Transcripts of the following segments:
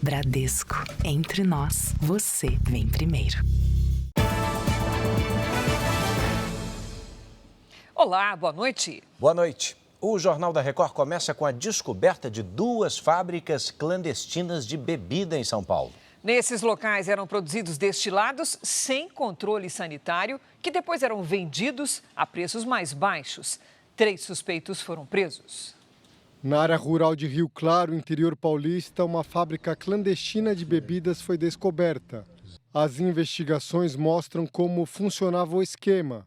Bradesco. Entre nós, você vem primeiro. Olá, boa noite. Boa noite. O Jornal da Record começa com a descoberta de 2 fábricas clandestinas de bebida em São Paulo. Nesses locais eram produzidos destilados sem controle sanitário, que depois eram vendidos a preços mais baixos. 3 suspeitos foram presos. Na área rural de Rio Claro, interior paulista, uma fábrica clandestina de bebidas foi descoberta. As investigações mostram como funcionava o esquema.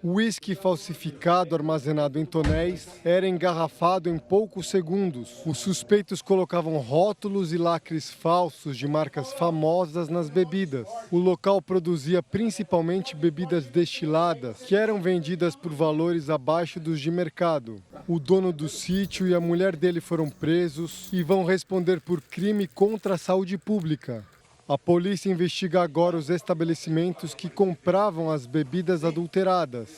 O uísque falsificado armazenado em tonéis era engarrafado em poucos segundos. Os suspeitos colocavam rótulos e lacres falsos de marcas famosas nas bebidas. O local produzia principalmente bebidas destiladas, que eram vendidas por valores abaixo dos de mercado. O dono do sítio e a mulher dele foram presos e vão responder por crime contra a saúde pública. A polícia investiga agora os estabelecimentos que compravam as bebidas adulteradas.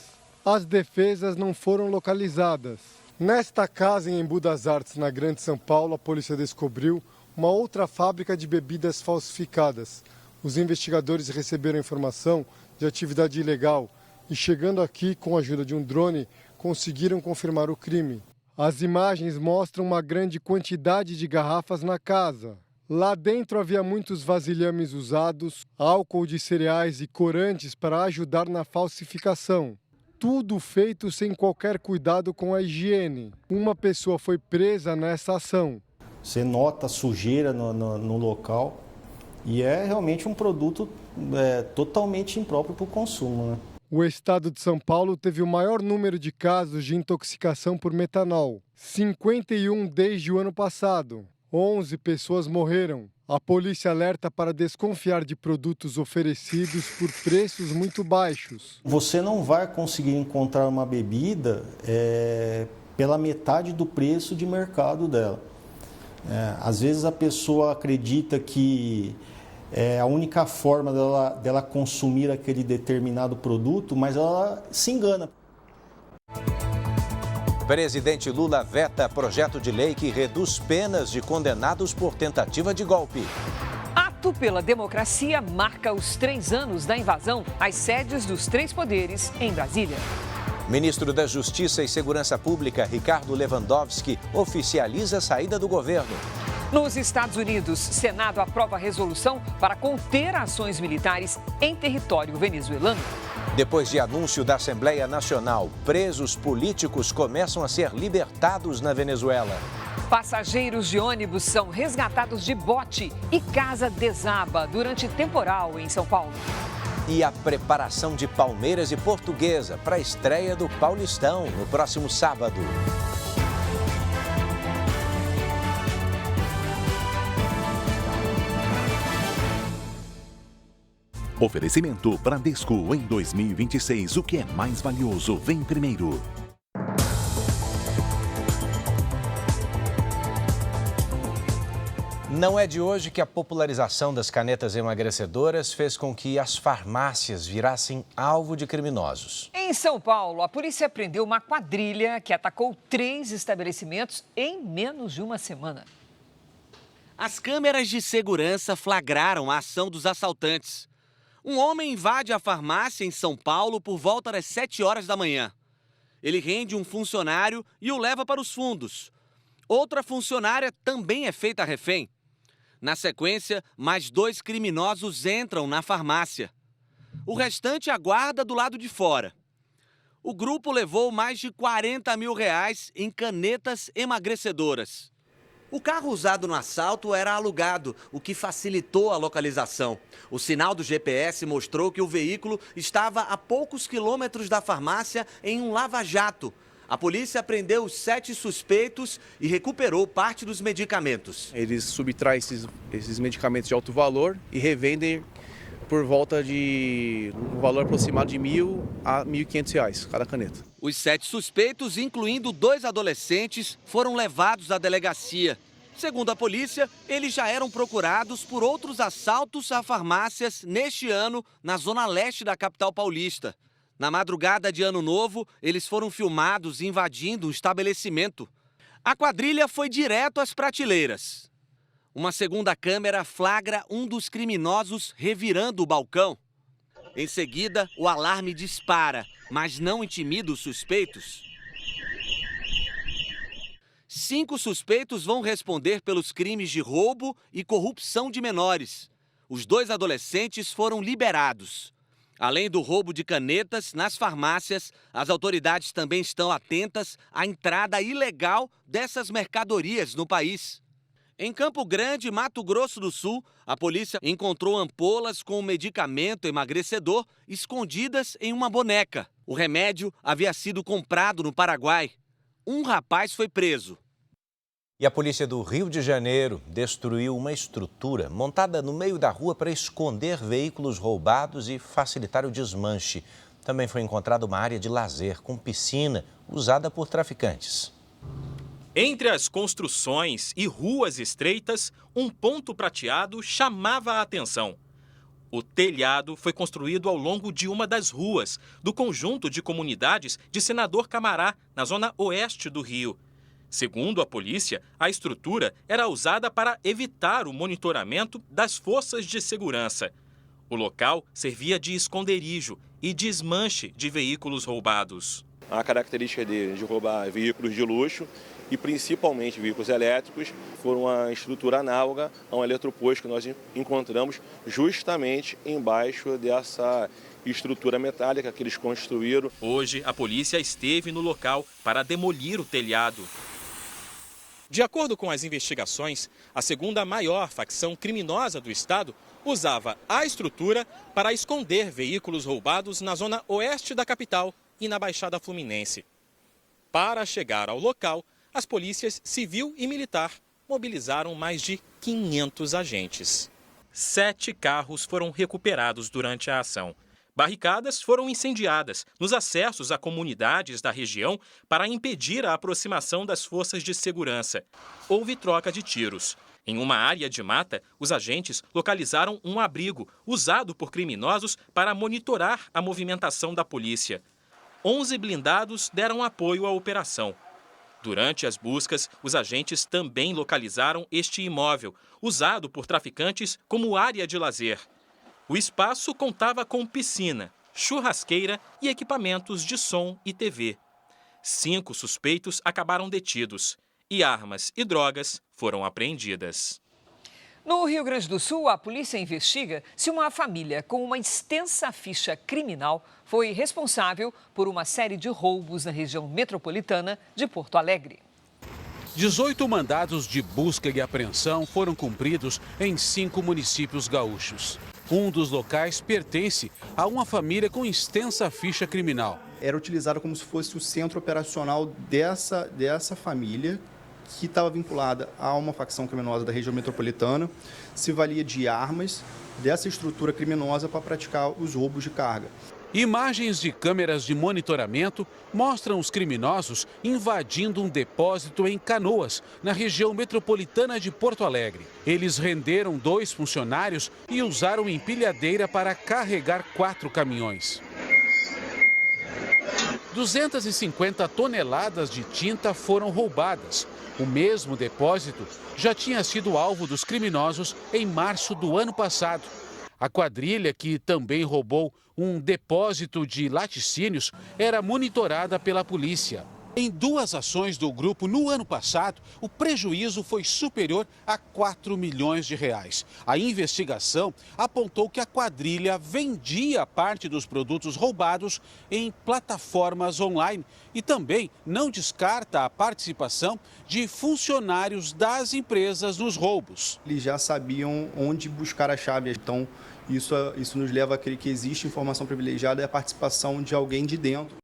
As defesas não foram localizadas. Nesta casa em Embu das Artes, na Grande São Paulo, a polícia descobriu uma outra fábrica de bebidas falsificadas. Os investigadores receberam informação de atividade ilegal e, chegando aqui com a ajuda de um drone, conseguiram confirmar o crime. As imagens mostram uma grande quantidade de garrafas na casa. Lá dentro havia muitos vasilhames usados, álcool de cereais e corantes para ajudar na falsificação. Tudo feito sem qualquer cuidado com a higiene. Uma pessoa foi presa nessa ação. Você nota a sujeira no local e é realmente um produto totalmente impróprio para o consumo, né? O estado de São Paulo teve o maior número de casos de intoxicação por metanol, 51 desde o ano passado. 11 pessoas morreram. A polícia alerta para desconfiar de produtos oferecidos por preços muito baixos. Você não vai conseguir encontrar uma bebida pela metade do preço de mercado dela. Às vezes a pessoa acredita que é a única forma dela consumir aquele determinado produto, mas ela se engana. Presidente Lula veta projeto de lei que reduz penas de condenados por tentativa de golpe. Ato pela Democracia marca os 3 anos da invasão às sedes dos 3 poderes em Brasília. Ministro da Justiça e Segurança Pública, Ricardo Lewandowski, oficializa a saída do governo. Nos Estados Unidos, Senado aprova a resolução para conter ações militares em território venezuelano. Depois de anúncio da Assembleia Nacional, presos políticos começam a ser libertados na Venezuela. Passageiros de ônibus são resgatados de bote e casa desaba durante temporal em São Paulo. E a preparação de Palmeiras e Portuguesa para a estreia do Paulistão no próximo sábado. Oferecimento Bradesco. Em 2026, o que é mais valioso vem primeiro. Não é de hoje que a popularização das canetas emagrecedoras fez com que as farmácias virassem alvo de criminosos. Em São Paulo, a polícia prendeu uma quadrilha que atacou 3 estabelecimentos em menos de uma semana. As câmeras de segurança flagraram a ação dos assaltantes. Um homem invade a farmácia em São Paulo por volta das 7 horas da manhã. Ele rende um funcionário e o leva para os fundos. Outra funcionária também é feita refém. Na sequência, mais 2 criminosos entram na farmácia. O restante aguarda do lado de fora. O grupo levou mais de R$40 mil em canetas emagrecedoras. O carro usado no assalto era alugado, o que facilitou a localização. O sinal do GPS mostrou que o veículo estava a poucos quilômetros da farmácia em um lava-jato. A polícia prendeu os 7 suspeitos e recuperou parte dos medicamentos. Eles subtraem esses medicamentos de alto valor e revendem por volta de um valor aproximado de R$1.000 a R$1.500 cada caneta. Os 7 suspeitos, incluindo 2 adolescentes, foram levados à delegacia. Segundo a polícia, eles já eram procurados por outros assaltos a farmácias neste ano na zona leste da capital paulista. Na madrugada de Ano Novo, eles foram filmados invadindo um estabelecimento. A quadrilha foi direto às prateleiras. Uma segunda câmera flagra um dos criminosos revirando o balcão. Em seguida, o alarme dispara, mas não intimida os suspeitos. 5 suspeitos vão responder pelos crimes de roubo e corrupção de menores. Os 2 adolescentes foram liberados. Além do roubo de canetas nas farmácias, as autoridades também estão atentas à entrada ilegal dessas mercadorias no país. Em Campo Grande, Mato Grosso do Sul, a polícia encontrou ampolas com medicamento emagrecedor escondidas em uma boneca. O remédio havia sido comprado no Paraguai. Um rapaz foi preso. E a polícia do Rio de Janeiro destruiu uma estrutura montada no meio da rua para esconder veículos roubados e facilitar o desmanche. Também foi encontrada uma área de lazer com piscina usada por traficantes. Entre as construções e ruas estreitas, um ponto prateado chamava a atenção. O telhado foi construído ao longo de uma das ruas do conjunto de comunidades de Senador Camará, na zona oeste do Rio. Segundo a polícia, a estrutura era usada para evitar o monitoramento das forças de segurança. O local servia de esconderijo e desmanche de veículos roubados. A característica de roubar veículos de luxo e principalmente veículos elétricos foram uma estrutura análoga a um eletroposto que nós encontramos justamente embaixo dessa estrutura metálica que eles construíram. Hoje, a polícia esteve no local para demolir o telhado. De acordo com as investigações, a segunda maior facção criminosa do estado usava a estrutura para esconder veículos roubados na zona oeste da capital e na Baixada Fluminense. Para chegar ao local, as polícias civil e militar mobilizaram mais de 500 agentes. 7 carros foram recuperados durante a ação. Barricadas foram incendiadas nos acessos a comunidades da região para impedir a aproximação das forças de segurança. Houve troca de tiros. Em uma área de mata, os agentes localizaram um abrigo usado por criminosos para monitorar a movimentação da polícia. 11 blindados deram apoio à operação. Durante as buscas, os agentes também localizaram este imóvel, usado por traficantes como área de lazer. O espaço contava com piscina, churrasqueira e equipamentos de som e TV. 5 suspeitos acabaram detidos e armas e drogas foram apreendidas. No Rio Grande do Sul, a polícia investiga se uma família com uma extensa ficha criminal foi responsável por uma série de roubos na região metropolitana de Porto Alegre. 18 mandados de busca e apreensão foram cumpridos em 5 municípios gaúchos. Um dos locais pertence a uma família com extensa ficha criminal. Era utilizado como se fosse o centro operacional dessa família, que estava vinculada a uma facção criminosa da região metropolitana, se valia de armas dessa estrutura criminosa para praticar os roubos de carga. Imagens de câmeras de monitoramento mostram os criminosos invadindo um depósito em Canoas, na região metropolitana de Porto Alegre. Eles renderam 2 funcionários e usaram empilhadeira para carregar 4 caminhões. 250 toneladas de tinta foram roubadas. O mesmo depósito já tinha sido alvo dos criminosos em março do ano passado. A quadrilha, que também roubou um depósito de laticínios, era monitorada pela polícia. Em 2 ações do grupo no ano passado, o prejuízo foi superior a 4 milhões de reais. A investigação apontou que a quadrilha vendia parte dos produtos roubados em plataformas online e também não descarta a participação de funcionários das empresas nos roubos. Eles já sabiam onde buscar a chave, então isso nos leva a crer que existe informação privilegiada e a participação de alguém de dentro.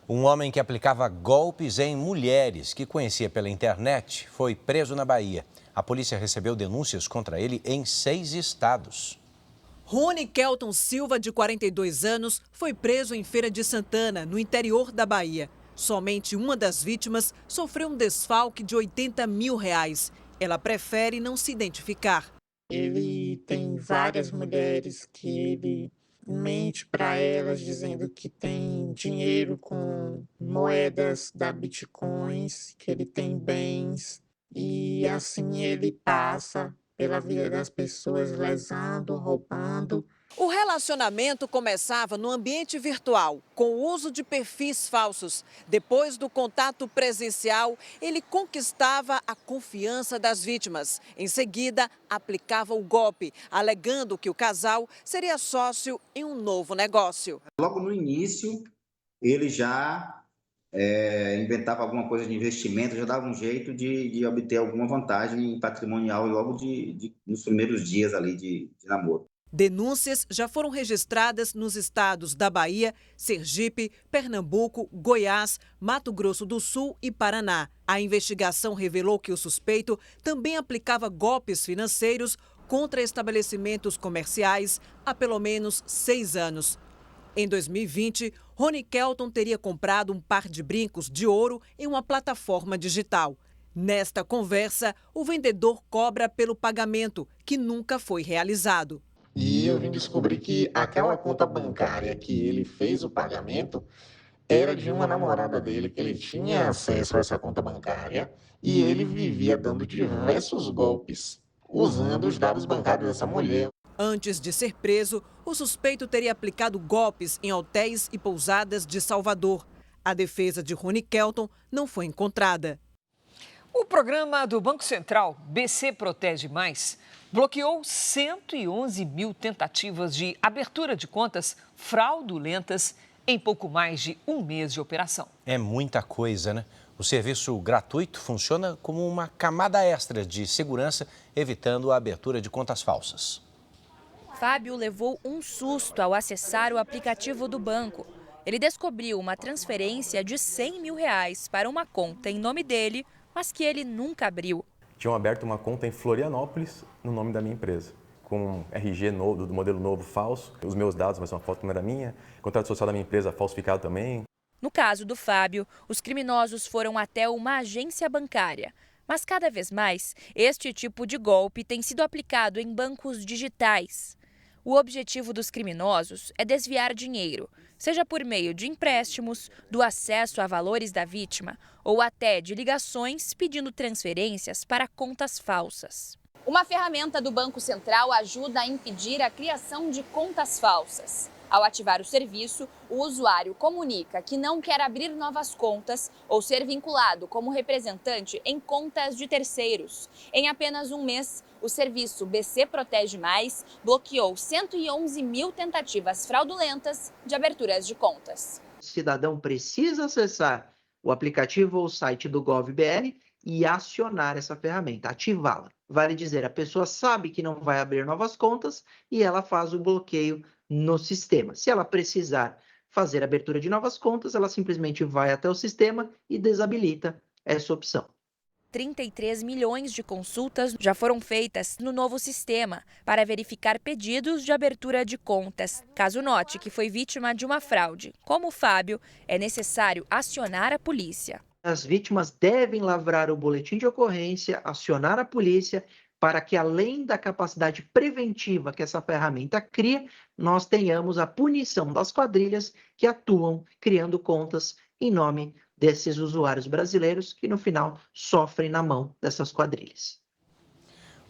Um homem que aplicava golpes em mulheres que conhecia pela internet foi preso na Bahia. A polícia recebeu denúncias contra ele em 6 estados. Rony Kelton Silva, de 42 anos, foi preso em Feira de Santana, no interior da Bahia. Somente uma das vítimas sofreu um desfalque de R$80 mil. Ela prefere não se identificar. Ele tem várias mulheres que ele mente para elas dizendo que tem dinheiro com moedas da Bitcoins, que ele tem bens. E assim ele passa pela vida das pessoas, lesando, roubando. O relacionamento começava no ambiente virtual, com o uso de perfis falsos. Depois do contato presencial, ele conquistava a confiança das vítimas. Em seguida, aplicava o golpe, alegando que o casal seria sócio em um novo negócio. Logo no início, ele já inventava alguma coisa de investimento, já dava um jeito de obter alguma vantagem patrimonial logo nos primeiros dias ali de namoro. Denúncias já foram registradas nos estados da Bahia, Sergipe, Pernambuco, Goiás, Mato Grosso do Sul e Paraná. A investigação revelou que o suspeito também aplicava golpes financeiros contra estabelecimentos comerciais há pelo menos 6 anos. Em 2020, Rony Kelton teria comprado um par de brincos de ouro em uma plataforma digital. Nesta conversa, o vendedor cobra pelo pagamento, que nunca foi realizado. E eu vim descobrir que aquela conta bancária que ele fez o pagamento era de uma namorada dele, que ele tinha acesso a essa conta bancária e ele vivia dando diversos golpes, usando os dados bancários dessa mulher. Antes de ser preso, o suspeito teria aplicado golpes em hotéis e pousadas de Salvador. A defesa de Rony Kelton não foi encontrada. O programa do Banco Central, BC Protege Mais, bloqueou 111 mil tentativas de abertura de contas fraudulentas em pouco mais de um mês de operação. É muita coisa, né? O serviço gratuito funciona como uma camada extra de segurança, evitando a abertura de contas falsas. Fábio levou um susto ao acessar o aplicativo do banco. Ele descobriu uma transferência de R$100 mil para uma conta em nome dele, mas que ele nunca abriu. Tinham aberto uma conta em Florianópolis no nome da minha empresa, com RG novo, do modelo novo falso, os meus dados, mas uma foto não era minha, contrato social da minha empresa falsificado também. No caso do Fábio, os criminosos foram até uma agência bancária. Mas cada vez mais, este tipo de golpe tem sido aplicado em bancos digitais. O objetivo dos criminosos é desviar dinheiro, seja por meio de empréstimos, do acesso a valores da vítima ou até de ligações pedindo transferências para contas falsas. Uma ferramenta do Banco Central ajuda a impedir a criação de contas falsas. Ao ativar o serviço, o usuário comunica que não quer abrir novas contas ou ser vinculado como representante em contas de terceiros. Em apenas um mês, o serviço BC Protege Mais bloqueou 111 mil tentativas fraudulentas de aberturas de contas. O cidadão precisa acessar o aplicativo ou o site do GovBR e acionar essa ferramenta, ativá-la. Vale dizer, a pessoa sabe que não vai abrir novas contas e ela faz o bloqueio no sistema. Se ela precisar fazer abertura de novas contas, ela simplesmente vai até o sistema e desabilita essa opção. 33 milhões de consultas já foram feitas no novo sistema para verificar pedidos de abertura de contas. Caso note que foi vítima de uma fraude, como o Fábio, é necessário acionar a polícia. As vítimas devem lavrar o boletim de ocorrência, acionar a polícia, para que, além da capacidade preventiva que essa ferramenta cria, nós tenhamos a punição das quadrilhas que atuam criando contas em nome desses usuários brasileiros que, no final, sofrem na mão dessas quadrilhas.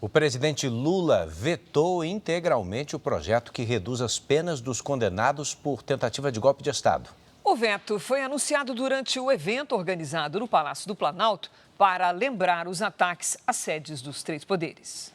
O presidente Lula vetou integralmente o projeto que reduz as penas dos condenados por tentativa de golpe de Estado. O veto foi anunciado durante o evento organizado no Palácio do Planalto para lembrar os ataques às sedes dos três poderes.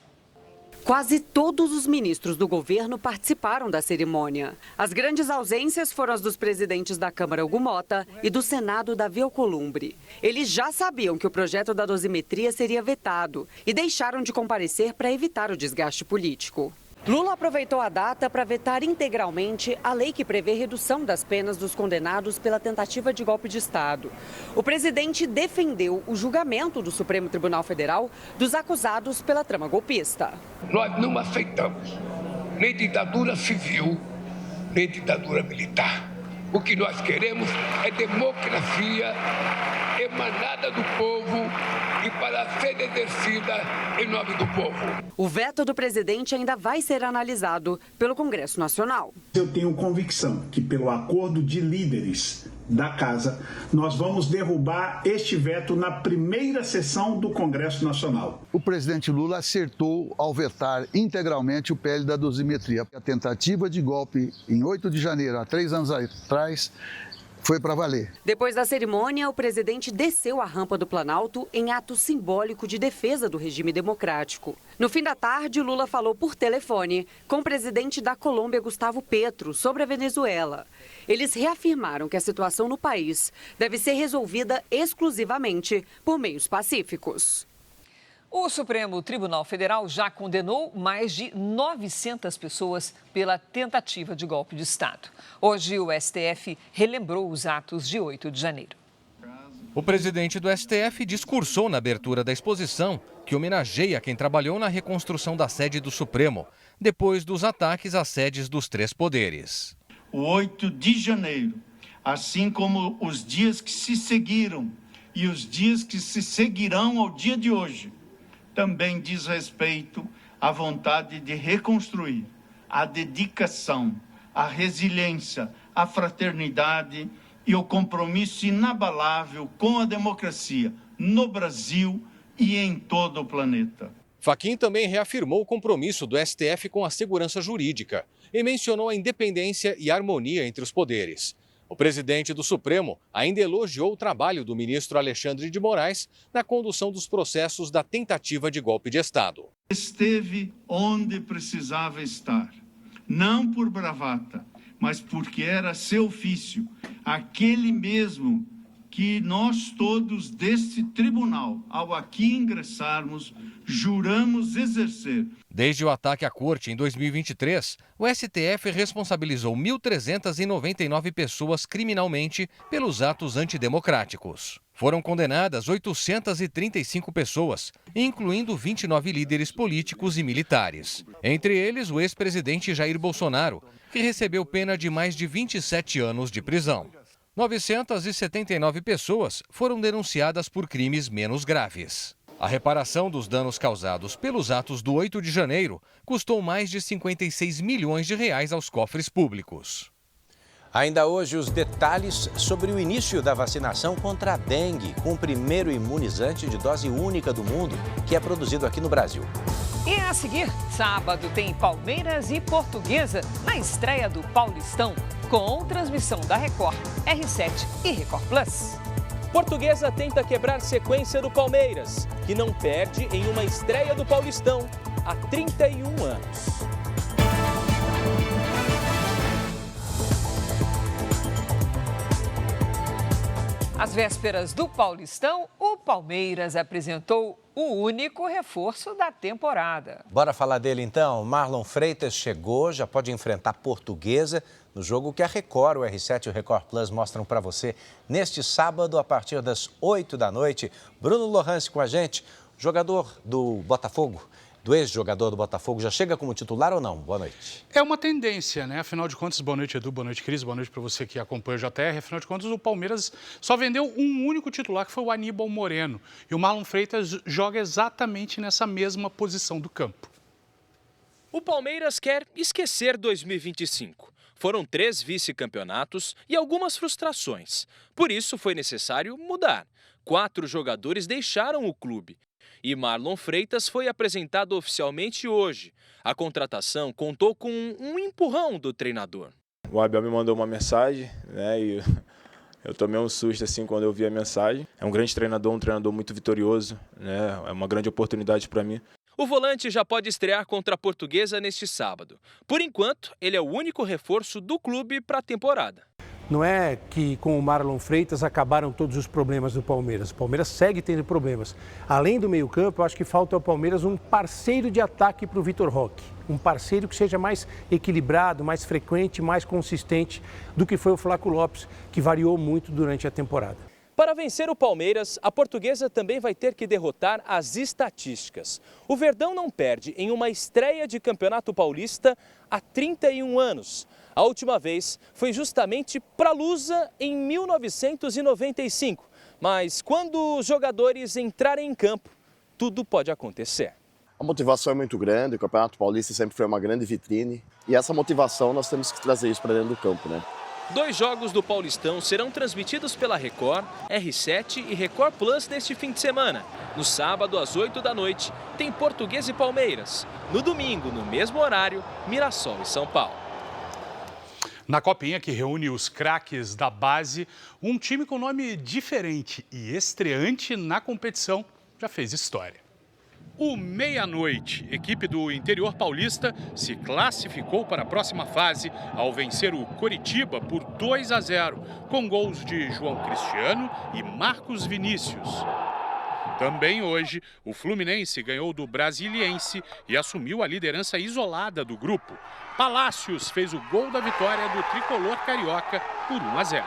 Quase todos os ministros do governo participaram da cerimônia. As grandes ausências foram as dos presidentes da Câmara, Hugo Mota, e do Senado, Davi Alcolumbre. Eles já sabiam que o projeto da dosimetria seria vetado e deixaram de comparecer para evitar o desgaste político. Lula aproveitou a data para vetar integralmente a lei que prevê redução das penas dos condenados pela tentativa de golpe de Estado. O presidente defendeu o julgamento do Supremo Tribunal Federal dos acusados pela trama golpista. Nós não aceitamos nem ditadura civil, nem ditadura militar. O que nós queremos é democracia emanada do povo e para ser exercida em nome do povo. O veto do presidente ainda vai ser analisado pelo Congresso Nacional. Eu tenho convicção que, pelo acordo de líderes da Casa. Nós vamos derrubar este veto na primeira sessão do Congresso Nacional. O presidente Lula acertou ao vetar integralmente o PL da dosimetria. A tentativa de golpe em 8 de janeiro, há 3 anos atrás, foi para valer. Depois da cerimônia, o presidente desceu a rampa do Planalto em ato simbólico de defesa do regime democrático. No fim da tarde, Lula falou por telefone com o presidente da Colômbia, Gustavo Petro, sobre a Venezuela. Eles reafirmaram que a situação no país deve ser resolvida exclusivamente por meios pacíficos. O Supremo Tribunal Federal já condenou mais de 900 pessoas pela tentativa de golpe de Estado. Hoje, o STF relembrou os atos de 8 de janeiro. O presidente do STF discursou na abertura da exposição que homenageia quem trabalhou na reconstrução da sede do Supremo, depois dos ataques às sedes dos 3 poderes. O 8 de janeiro, assim como os dias que se seguiram e os dias que se seguirão ao dia de hoje, também diz respeito à vontade de reconstruir, à dedicação, à resiliência, à fraternidade e ao compromisso inabalável com a democracia no Brasil e em todo o planeta. Fachin também reafirmou o compromisso do STF com a segurança jurídica e mencionou a independência e harmonia entre os poderes. O presidente do Supremo ainda elogiou o trabalho do ministro Alexandre de Moraes na condução dos processos da tentativa de golpe de Estado. Esteve onde precisava estar, não por bravata, mas porque era seu ofício, aquele mesmo que nós todos deste tribunal, ao aqui ingressarmos, juramos exercer. Desde o ataque à corte em 2023, o STF responsabilizou 1.399 pessoas criminalmente pelos atos antidemocráticos. Foram condenadas 835 pessoas, incluindo 29 líderes políticos e militares. Entre eles, o ex-presidente Jair Bolsonaro, que recebeu pena de mais de 27 anos de prisão. 979 pessoas foram denunciadas por crimes menos graves. A reparação dos danos causados pelos atos do 8 de janeiro custou mais de 56 milhões de reais aos cofres públicos. Ainda hoje, os detalhes sobre o início da vacinação contra a dengue, com o primeiro imunizante de dose única do mundo, que é produzido aqui no Brasil. E a seguir, sábado tem Palmeiras e Portuguesa na estreia do Paulistão, com transmissão da Record, R7 e Record Plus. Portuguesa tenta quebrar sequência do Palmeiras, que não perde em uma estreia do Paulistão há 31 anos. Às vésperas do Paulistão, o Palmeiras apresentou o único reforço da temporada. Bora falar dele então. Marlon Freitas chegou, já pode enfrentar Portuguesa no jogo que a Record, o R7 e o Record Plus mostram para você neste sábado a partir das 8 da noite. Bruno Lohance com a gente, jogador do Botafogo. Do ex-jogador do Botafogo, já chega como titular ou não? Boa noite. É uma tendência, né? Afinal de contas, boa noite, Edu, boa noite, Cris, boa noite para você que acompanha o JR. Afinal de contas, o Palmeiras só vendeu um único titular, que foi o Aníbal Moreno. E o Marlon Freitas joga exatamente nessa mesma posição do campo. O Palmeiras quer esquecer 2025. Foram 3 vice-campeonatos e algumas frustrações. Por isso, foi necessário mudar. 4 jogadores deixaram o clube. E Marlon Freitas foi apresentado oficialmente hoje. A contratação contou com um empurrão do treinador. O Abel me mandou uma mensagem, né, e eu tomei um susto assim quando eu vi a mensagem. É um grande treinador, um treinador muito vitorioso, né, é uma grande oportunidade para mim. O volante já pode estrear contra a Portuguesa neste sábado. Por enquanto, ele é o único reforço do clube para a temporada. Não é que com o Marlon Freitas acabaram todos os problemas do Palmeiras. O Palmeiras segue tendo problemas. Além do meio-campo, eu acho que falta ao Palmeiras um parceiro de ataque para o Vitor Roque. Um parceiro que seja mais equilibrado, mais frequente, mais consistente do que foi o Flaco Lopes, que variou muito durante a temporada. Para vencer o Palmeiras, a Portuguesa também vai ter que derrotar as estatísticas. O Verdão não perde em uma estreia de Campeonato Paulista há 31 anos. A última vez foi justamente para a Lusa em 1995. Mas quando os jogadores entrarem em campo, tudo pode acontecer. A motivação é muito grande, o Campeonato Paulista sempre foi uma grande vitrine. E essa motivação nós temos que trazer isso para dentro do campo, né? 2 jogos do Paulistão serão transmitidos pela Record, R7 e Record Plus neste fim de semana. No sábado, às 8 da noite, tem Portuguesa e Palmeiras. No domingo, no mesmo horário, Mirassol e São Paulo. Na Copinha, que reúne os craques da base, um time com nome diferente e estreante na competição já fez história. O Meia-Noite, equipe do interior paulista, se classificou para a próxima fase ao vencer o Coritiba por 2-0, com gols de João Cristiano e Marcos Vinícius. Também hoje, o Fluminense ganhou do Brasiliense e assumiu a liderança isolada do grupo. Palácios fez o gol da vitória do tricolor carioca por 1-0.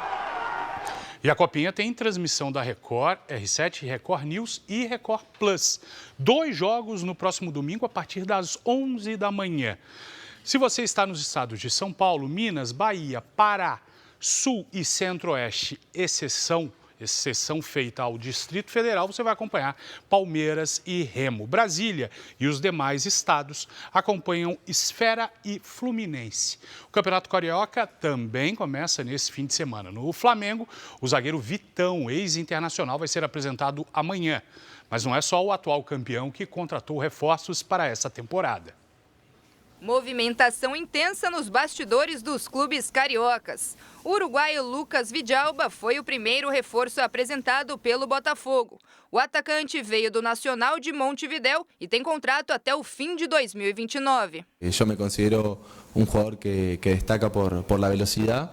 E a Copinha tem transmissão da Record, R7, Record News e Record Plus. 2 jogos no próximo domingo a partir das 11 da manhã. Se você está nos estados de São Paulo, Minas, Bahia, Pará, Sul e Centro-Oeste, exceção feita ao Distrito Federal, você vai acompanhar Palmeiras e Remo. Brasília e os demais estados acompanham Esfera e Fluminense. O Campeonato Carioca também começa nesse fim de semana. No Flamengo, o zagueiro Vitão, ex-internacional, vai ser apresentado amanhã. Mas não é só o atual campeão que contratou reforços para essa temporada. Movimentação intensa nos bastidores dos clubes cariocas. O uruguaio Lucas Vidalba foi o primeiro reforço apresentado pelo Botafogo. O atacante veio do Nacional de Montevidéu e tem contrato até o fim de 2029. Eu me considero jogador que destaca por la velocidade,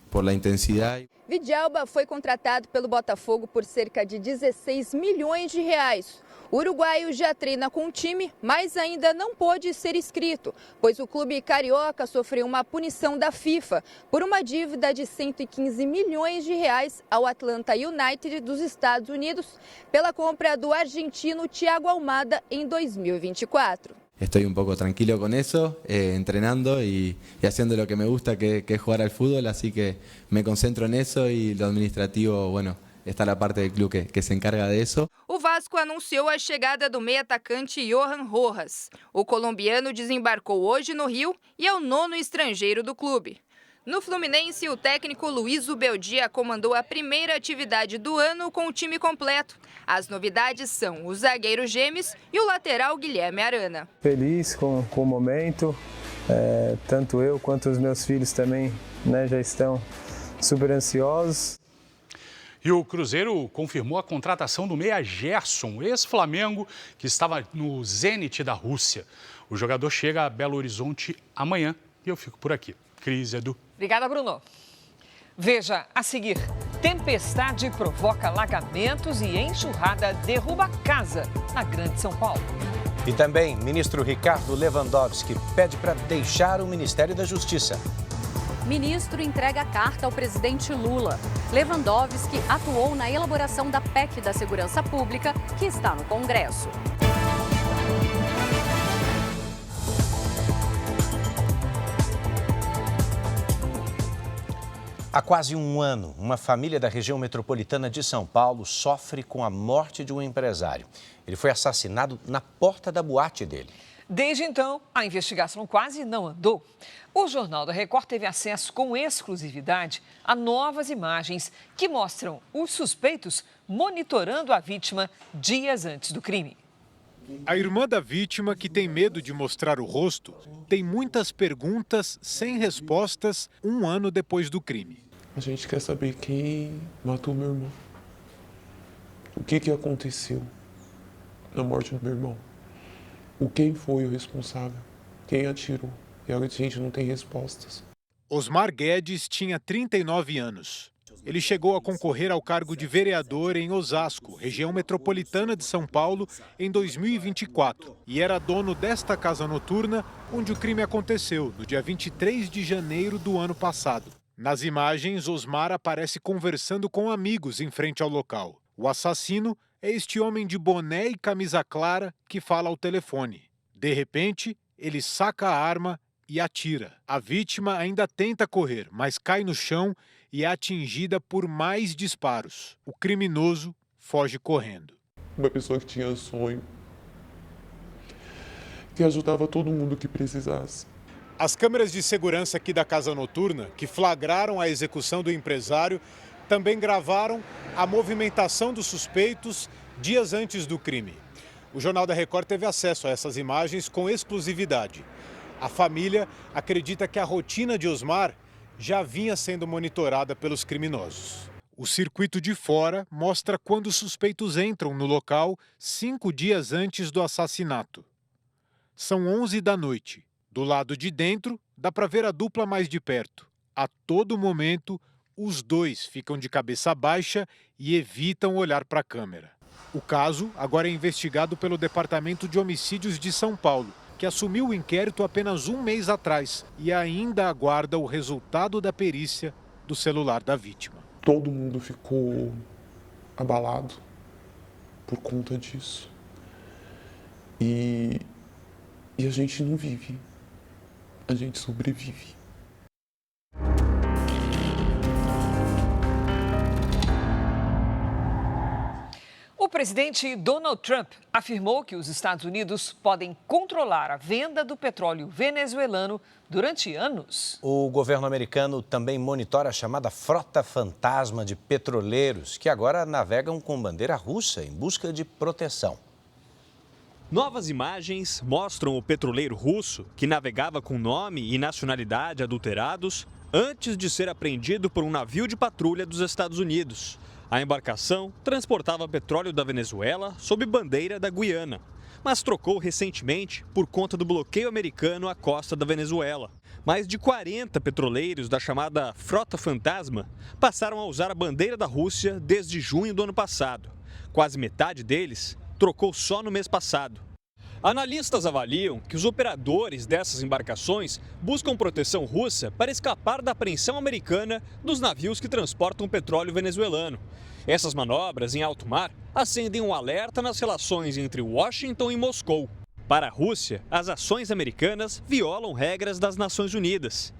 por la intensidade. Vidalba foi contratado pelo Botafogo por cerca de 16 milhões de reais. O uruguaio já treina com o time, mas ainda não pôde ser inscrito, pois o clube carioca sofreu uma punição da FIFA por uma dívida de 115 milhões de reais ao Atlanta United dos Estados Unidos pela compra do argentino Thiago Almada em 2024. Estoy un poco tranquilo con eso, entrenando y haciendo lo que me gusta, que es jugar al fútbol, así que me concentro en eso y lo administrativo, bueno, está la parte del club que se encarga de eso. O Vasco anunciou a chegada do meio-atacante Johan Rojas. O colombiano desembarcou hoje no Rio e é o 9º estrangeiro do clube. No Fluminense, o técnico Luiz Ubeldia comandou a primeira atividade do ano com o time completo. As novidades são o zagueiro Gêmeos e o lateral Guilherme Arana. Feliz com o momento, tanto eu quanto os meus filhos também, já estão super ansiosos. E o Cruzeiro confirmou a contratação do meia Gerson, ex-Flamengo, que estava no Zenit da Rússia. O jogador chega a Belo Horizonte amanhã e eu fico por aqui. Cris, Edu. Obrigada, Bruno. Veja a seguir. Tempestade provoca alagamentos e enxurrada derruba casa na Grande São Paulo. E também, ministro Ricardo Lewandowski pede para deixar o Ministério da Justiça. Ministro entrega a carta ao presidente Lula. Lewandowski atuou na elaboração da PEC da Segurança Pública, que está no Congresso. Há quase um ano, uma família da região metropolitana de São Paulo sofre com a morte de um empresário. Ele foi assassinado na porta da boate dele. Desde então, a investigação quase não andou. O Jornal da Record teve acesso com exclusividade a novas imagens que mostram os suspeitos monitorando a vítima dias antes do crime. A irmã da vítima, que tem medo de mostrar o rosto, tem muitas perguntas sem respostas um ano depois do crime. A gente quer saber quem matou meu irmão. O que aconteceu na morte do meu irmão? Quem foi o responsável? Quem atirou? E a gente não tem respostas. Osmar Guedes tinha 39 anos. Ele chegou a concorrer ao cargo de vereador em Osasco, região metropolitana de São Paulo, em 2024. E era dono desta casa noturna onde o crime aconteceu, no dia 23 de janeiro do ano passado. Nas imagens, Osmar aparece conversando com amigos em frente ao local. O assassino é este homem de boné e camisa clara que fala ao telefone. De repente, ele saca a arma e atira. A vítima ainda tenta correr, mas cai no chão e é atingida por mais disparos. O criminoso foge correndo. Uma pessoa que tinha sonho, que ajudava todo mundo que precisasse. As câmeras de segurança aqui da casa noturna, que flagraram a execução do empresário, também gravaram a movimentação dos suspeitos dias antes do crime. O Jornal da Record teve acesso a essas imagens com exclusividade. A família acredita que a rotina de Osmar já vinha sendo monitorada pelos criminosos. O circuito de fora mostra quando os suspeitos entram no local 5 dias antes do assassinato. São 11 da noite. Do lado de dentro, dá para ver a dupla mais de perto. A todo momento, os dois ficam de cabeça baixa e evitam olhar para a câmera. O caso agora é investigado pelo Departamento de Homicídios de São Paulo, que assumiu o inquérito apenas um mês atrás e ainda aguarda o resultado da perícia do celular da vítima. Todo mundo ficou abalado por conta disso. E a gente não vive, a gente sobrevive. O presidente Donald Trump afirmou que os Estados Unidos podem controlar a venda do petróleo venezuelano durante anos. O governo americano também monitora a chamada frota fantasma de petroleiros, que agora navegam com bandeira russa em busca de proteção. Novas imagens mostram o petroleiro russo, que navegava com nome e nacionalidade adulterados, antes de ser apreendido por um navio de patrulha dos Estados Unidos. A embarcação transportava petróleo da Venezuela sob bandeira da Guiana, mas trocou recentemente por conta do bloqueio americano à costa da Venezuela. Mais de 40 petroleiros da chamada Frota Fantasma passaram a usar a bandeira da Rússia desde junho do ano passado. Quase metade deles trocou só no mês passado. Analistas avaliam que os operadores dessas embarcações buscam proteção russa para escapar da apreensão americana dos navios que transportam petróleo venezuelano. Essas manobras em alto mar acendem um alerta nas relações entre Washington e Moscou. Para a Rússia, as ações americanas violam regras das Nações Unidas.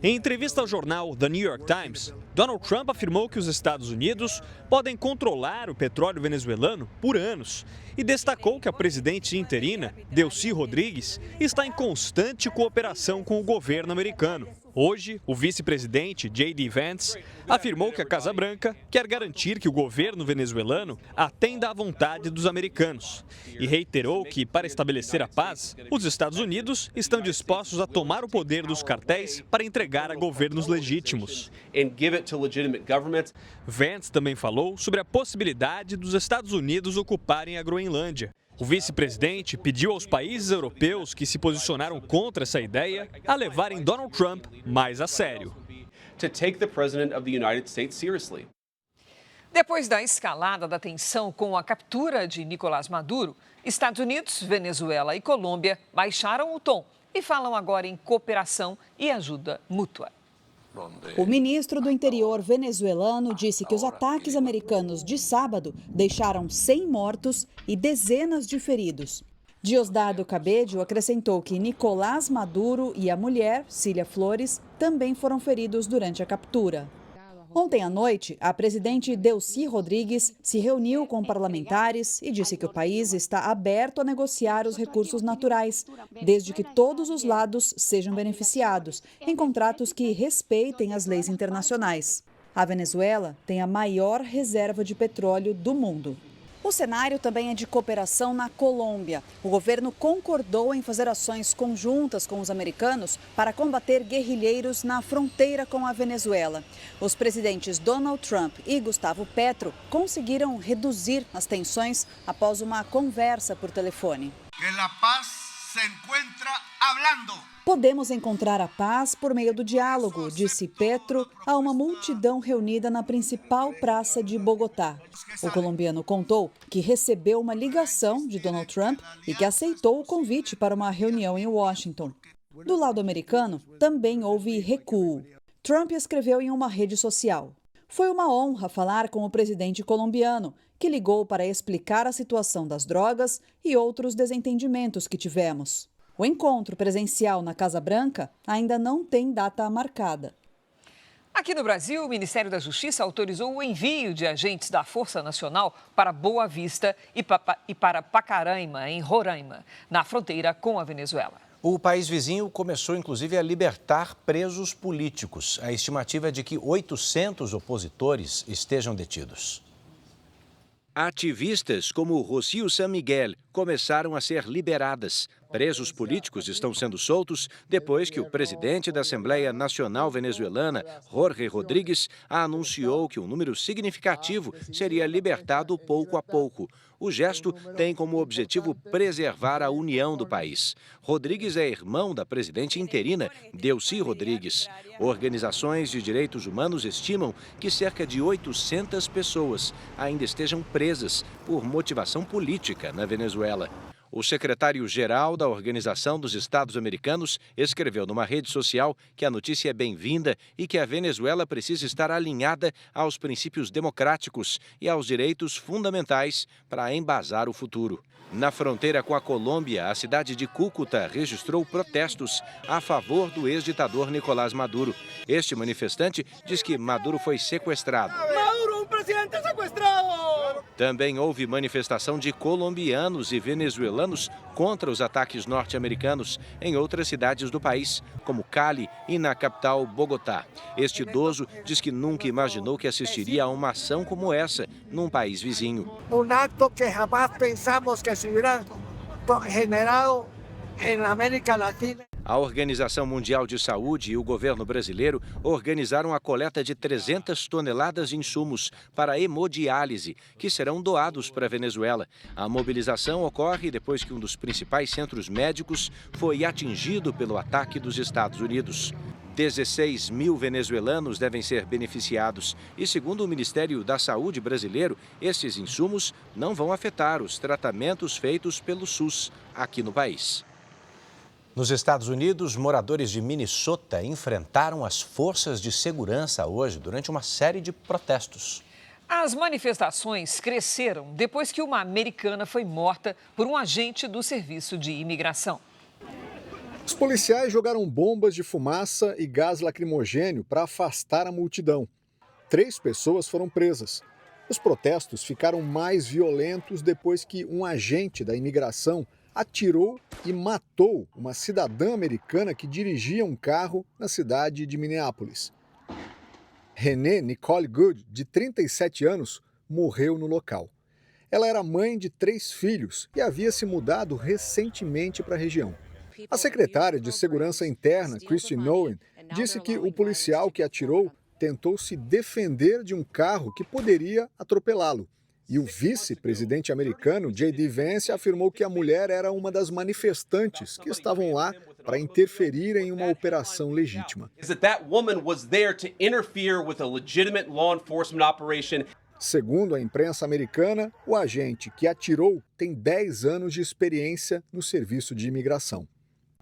Em entrevista ao jornal The New York Times, Donald Trump afirmou que os Estados Unidos podem controlar o petróleo venezuelano por anos e destacou que a presidente interina, Delcy Rodrigues, está em constante cooperação com o governo americano. Hoje, o vice-presidente J.D. Vance afirmou que a Casa Branca quer garantir que o governo venezuelano atenda à vontade dos americanos e reiterou que, para estabelecer a paz, os Estados Unidos estão dispostos a tomar o poder dos cartéis para entregar a governos legítimos. Vance também falou sobre a possibilidade dos Estados Unidos ocuparem a Groenlândia. O vice-presidente pediu aos países europeus que se posicionaram contra essa ideia a levarem Donald Trump mais a sério. Depois da escalada da tensão com a captura de Nicolás Maduro, Estados Unidos, Venezuela e Colômbia baixaram o tom e falam agora em cooperação e ajuda mútua. O ministro do Interior venezuelano disse que os ataques americanos de sábado deixaram 100 mortos e dezenas de feridos. Diosdado Cabello acrescentou que Nicolás Maduro e a mulher, Cília Flores, também foram feridos durante a captura. Ontem à noite, a presidente Delcy Rodrigues se reuniu com parlamentares e disse que o país está aberto a negociar os recursos naturais, desde que todos os lados sejam beneficiados, em contratos que respeitem as leis internacionais. A Venezuela tem a maior reserva de petróleo do mundo. O cenário também é de cooperação na Colômbia. O governo concordou em fazer ações conjuntas com os americanos para combater guerrilheiros na fronteira com a Venezuela. Os presidentes Donald Trump e Gustavo Petro conseguiram reduzir as tensões após uma conversa por telefone. Podemos encontrar a paz por meio do diálogo, disse Petro a uma multidão reunida na principal praça de Bogotá. O colombiano contou que recebeu uma ligação de Donald Trump e que aceitou o convite para uma reunião em Washington. Do lado americano, também houve recuo. Trump escreveu em uma rede social: "Foi uma honra falar com o presidente colombiano, que ligou para explicar a situação das drogas e outros desentendimentos que tivemos." O encontro presencial na Casa Branca ainda não tem data marcada. Aqui no Brasil, o Ministério da Justiça autorizou o envio de agentes da Força Nacional para Boa Vista e para Pacaraima, em Roraima, na fronteira com a Venezuela. O país vizinho começou, inclusive, a libertar presos políticos. A estimativa é de que 800 opositores estejam detidos. Ativistas como Rocío San Miguel começaram a ser liberadas. Presos políticos estão sendo soltos depois que o presidente da Assembleia Nacional Venezuelana, Jorge Rodríguez, anunciou que um número significativo seria libertado pouco a pouco. O gesto tem como objetivo preservar a união do país. Rodríguez é irmão da presidente interina, Delcy Rodríguez. Organizações de direitos humanos estimam que cerca de 800 pessoas ainda estejam presas por motivação política na Venezuela. O secretário-geral da Organização dos Estados Americanos escreveu numa rede social que a notícia é bem-vinda e que a Venezuela precisa estar alinhada aos princípios democráticos e aos direitos fundamentais para embasar o futuro. Na fronteira com a Colômbia, a cidade de Cúcuta registrou protestos a favor do ex-ditador Nicolás Maduro. Este manifestante diz que Maduro foi sequestrado. Maduro, um presidente sequestrado! Também houve manifestação de colombianos e venezuelanos contra os ataques norte-americanos em outras cidades do país, como Cali e na capital Bogotá. Este idoso diz que nunca imaginou que assistiria a uma ação como essa num país vizinho. Um ato que jamais pensamos que se hubiera generado na América Latina. A Organização Mundial de Saúde e o governo brasileiro organizaram a coleta de 300 toneladas de insumos para hemodiálise, que serão doados para a Venezuela. A mobilização ocorre depois que um dos principais centros médicos foi atingido pelo ataque dos Estados Unidos. 16 mil venezuelanos devem ser beneficiados e, segundo o Ministério da Saúde brasileiro, esses insumos não vão afetar os tratamentos feitos pelo SUS aqui no país. Nos Estados Unidos, moradores de Minnesota enfrentaram as forças de segurança hoje durante uma série de protestos. As manifestações cresceram depois que uma americana foi morta por um agente do Serviço de Imigração. Os policiais jogaram bombas de fumaça e gás lacrimogênio para afastar a multidão. 3 pessoas foram presas. Os protestos ficaram mais violentos depois que um agente da imigração atirou e matou uma cidadã americana que dirigia um carro na cidade de Minneapolis. Renee Nicole Good, de 37 anos, morreu no local. Ela era mãe de 3 filhos e havia se mudado recentemente para a região. A secretária de Segurança Interna, Kristi Noem, disse que o policial que atirou tentou se defender de um carro que poderia atropelá-lo. E o vice-presidente americano, J.D. Vance, afirmou que a mulher era uma das manifestantes que estavam lá para interferir em uma operação legítima. Segundo a imprensa americana, o agente que atirou tem 10 anos de experiência no serviço de imigração.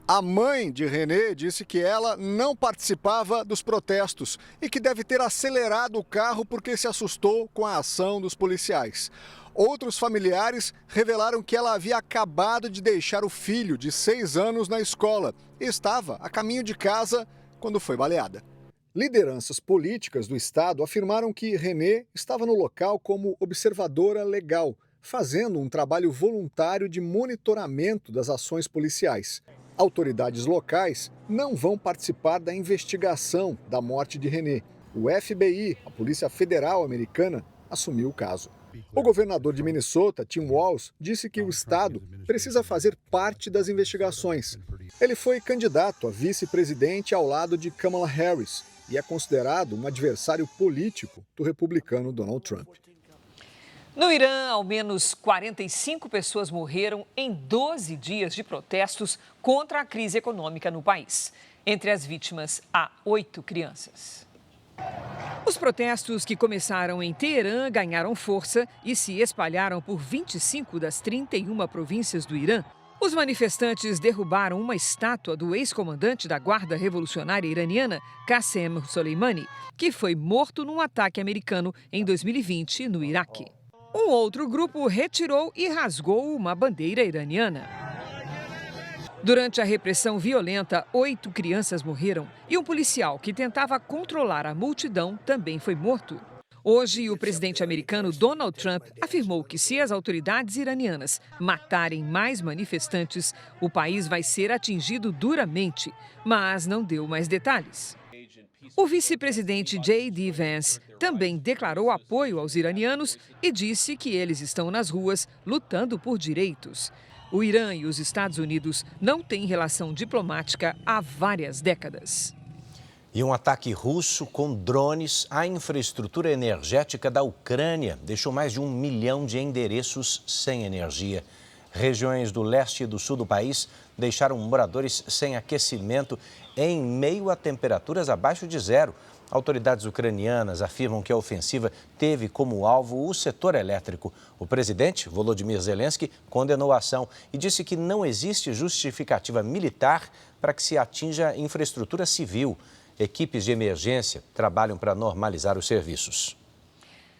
A mãe de Renee disse que ela não participava dos protestos e que deve ter acelerado o carro porque se assustou com a ação dos policiais. Outros familiares revelaram que ela havia acabado de deixar o filho de 6 anos na escola e estava a caminho de casa quando foi baleada. Lideranças políticas do estado afirmaram que Renee estava no local como observadora legal, fazendo um trabalho voluntário de monitoramento das ações policiais. Autoridades locais não vão participar da investigação da morte de Renee. O FBI, a Polícia Federal Americana, assumiu o caso. O governador de Minnesota, Tim Walz, disse que o estado precisa fazer parte das investigações. Ele foi candidato a vice-presidente ao lado de Kamala Harris e é considerado um adversário político do republicano Donald Trump. No Irã, ao menos 45 pessoas morreram em 12 dias de protestos contra a crise econômica no país. Entre as vítimas, há 8 crianças. Os protestos que começaram em Teherã ganharam força e se espalharam por 25 das 31 províncias do Irã. Os manifestantes derrubaram uma estátua do ex-comandante da Guarda Revolucionária Iraniana, Qasem Soleimani, que foi morto num ataque americano em 2020 no Iraque. Um outro grupo retirou e rasgou uma bandeira iraniana. Durante a repressão violenta, 8 crianças morreram e um policial que tentava controlar a multidão também foi morto. Hoje, o presidente americano Donald Trump afirmou que se as autoridades iranianas matarem mais manifestantes, o país vai ser atingido duramente, mas não deu mais detalhes. O vice-presidente J.D. Vance também declarou apoio aos iranianos e disse que eles estão nas ruas lutando por direitos. O Irã e os Estados Unidos não têm relação diplomática há várias décadas. E um ataque russo com drones à infraestrutura energética da Ucrânia deixou mais de 1 milhão de endereços sem energia. Regiões do leste e do sul do país deixaram moradores sem aquecimento em meio a temperaturas abaixo de zero. Autoridades ucranianas afirmam que a ofensiva teve como alvo o setor elétrico. O presidente, Volodymyr Zelensky, condenou a ação e disse que não existe justificativa militar para que se atinja a infraestrutura civil. Equipes de emergência trabalham para normalizar os serviços.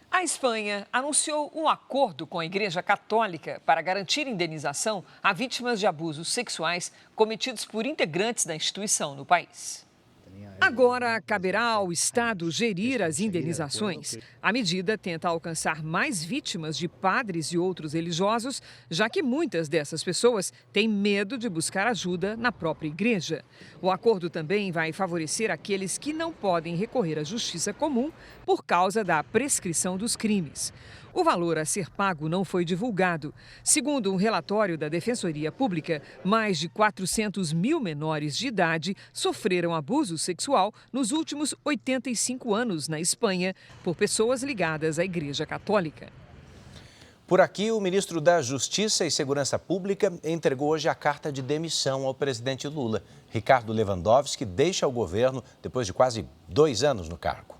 A Espanha anunciou um acordo com a Igreja Católica para garantir indenização a vítimas de abusos sexuais cometidos por integrantes da instituição no país. Agora, caberá ao Estado gerir as indenizações. A medida tenta alcançar mais vítimas de padres e outros religiosos, já que muitas dessas pessoas têm medo de buscar ajuda na própria igreja. O acordo também vai favorecer aqueles que não podem recorrer à justiça comum por causa da prescrição dos crimes. O valor a ser pago não foi divulgado. Segundo um relatório da Defensoria Pública, mais de 400 mil menores de idade sofreram abuso sexual nos últimos 85 anos na Espanha por pessoas ligadas à Igreja Católica. Por aqui, o ministro da Justiça e Segurança Pública entregou hoje a carta de demissão ao presidente Lula. Ricardo Lewandowski deixa o governo depois de quase 2 anos no cargo.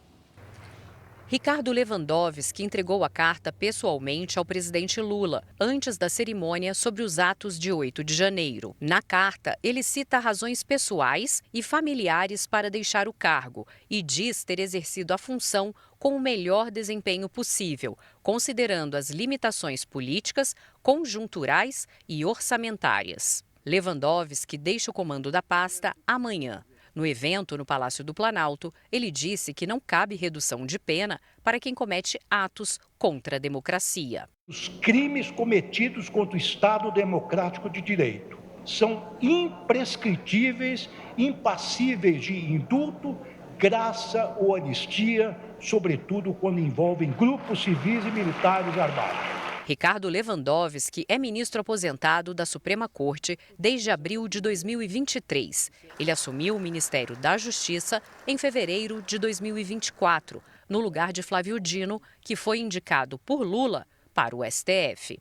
Ricardo Lewandowski entregou a carta pessoalmente ao presidente Lula, antes da cerimônia sobre os atos de 8 de janeiro. Na carta, ele cita razões pessoais e familiares para deixar o cargo e diz ter exercido a função com o melhor desempenho possível, considerando as limitações políticas, conjunturais e orçamentárias. Lewandowski deixa o comando da pasta amanhã. No evento no Palácio do Planalto, ele disse que não cabe redução de pena para quem comete atos contra a democracia. Os crimes cometidos contra o Estado Democrático de Direito são imprescritíveis, impassíveis de indulto, graça ou anistia, sobretudo quando envolvem grupos civis e militares armados. Ricardo Lewandowski é ministro aposentado da Suprema Corte desde abril de 2023. Ele assumiu o Ministério da Justiça em fevereiro de 2024, no lugar de Flávio Dino, que foi indicado por Lula para o STF.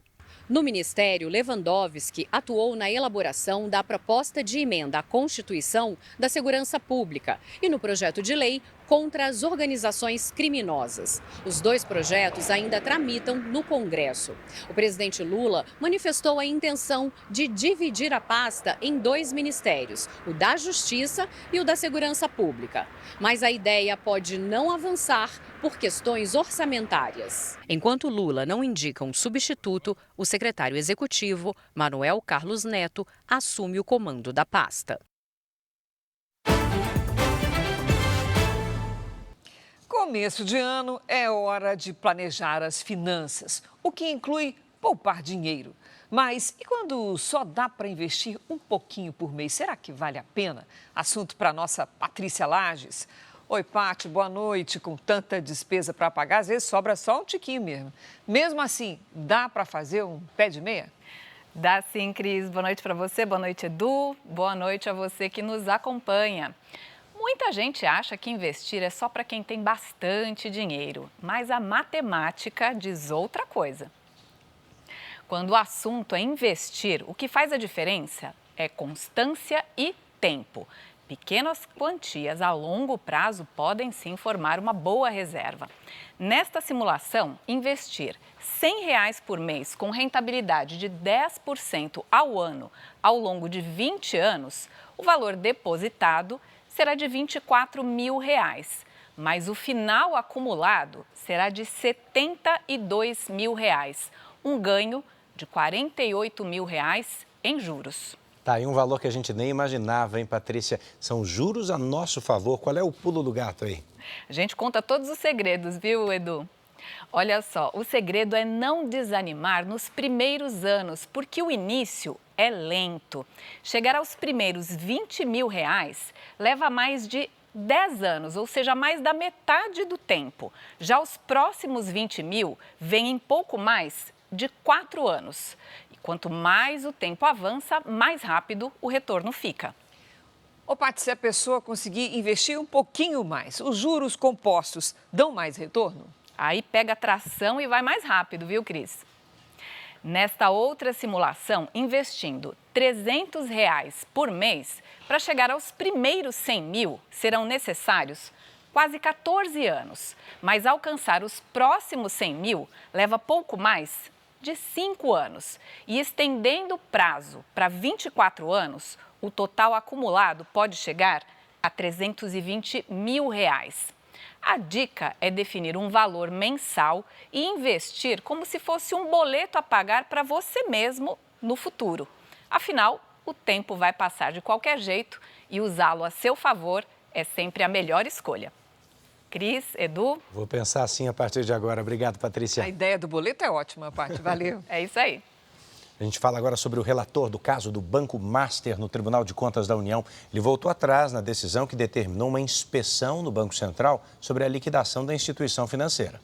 No Ministério, Lewandowski atuou na elaboração da proposta de emenda à Constituição da Segurança Pública e no projeto de lei contra as organizações criminosas. Os 2 projetos ainda tramitam no Congresso. O presidente Lula manifestou a intenção de dividir a pasta em 2 ministérios, o da Justiça e o da Segurança Pública. Mas a ideia pode não avançar por questões orçamentárias. Enquanto Lula não indica um substituto, o secretário executivo, Manuel Carlos Neto, assume o comando da pasta. Começo de ano é hora de planejar as finanças, o que inclui poupar dinheiro. Mas e quando só dá para investir um pouquinho por mês? Será que vale a pena? Assunto para a nossa Patrícia Lages. Oi, Paty, boa noite. Com tanta despesa para pagar, às vezes sobra só um tiquinho mesmo. Mesmo assim, dá para fazer um pé de meia? Dá sim, Cris. Boa noite para você, boa noite, Edu. Boa noite a você que nos acompanha. Muita gente acha que investir é só para quem tem bastante dinheiro, mas a matemática diz outra coisa. Quando o assunto é investir, o que faz a diferença é constância e tempo. Pequenas quantias a longo prazo podem sim formar uma boa reserva. Nesta simulação, investir R$100 por mês com rentabilidade de 10% ao ano ao longo de 20 anos, o valor depositado será de R$24 mil, mas o final acumulado será de R$72 mil, um ganho de R$48 mil em juros. Tá aí um valor que a gente nem imaginava, hein, Patrícia? São juros a nosso favor. Qual é o pulo do gato aí? A gente conta todos os segredos, viu, Edu? Olha só, o segredo é não desanimar nos primeiros anos, porque o início é lento. Chegar aos primeiros R$20 mil leva mais de 10 anos, ou seja, mais da metade do tempo. Já os próximos 20 mil vêm em pouco mais de 4 anos. E quanto mais o tempo avança, mais rápido o retorno fica. Ô, Paty, se a pessoa conseguir investir um pouquinho mais, os juros compostos dão mais retorno? Aí pega tração e vai mais rápido, viu, Cris? Nesta outra simulação, investindo R$300 por mês, para chegar aos primeiros 100 mil, serão necessários quase 14 anos. Mas alcançar os próximos 100 mil leva pouco mais de 5 anos. E estendendo o prazo para 24 anos, o total acumulado pode chegar a R$320 mil. A dica é definir um valor mensal e investir como se fosse um boleto a pagar para você mesmo no futuro. Afinal, o tempo vai passar de qualquer jeito e usá-lo a seu favor é sempre a melhor escolha. Cris, Edu? Vou pensar assim a partir de agora. Obrigado, Patrícia. A ideia do boleto é ótima, Paty. Valeu. É isso aí. A gente fala agora sobre o relator do caso do Banco Master no Tribunal de Contas da União. Ele voltou atrás na decisão que determinou uma inspeção no Banco Central sobre a liquidação da instituição financeira.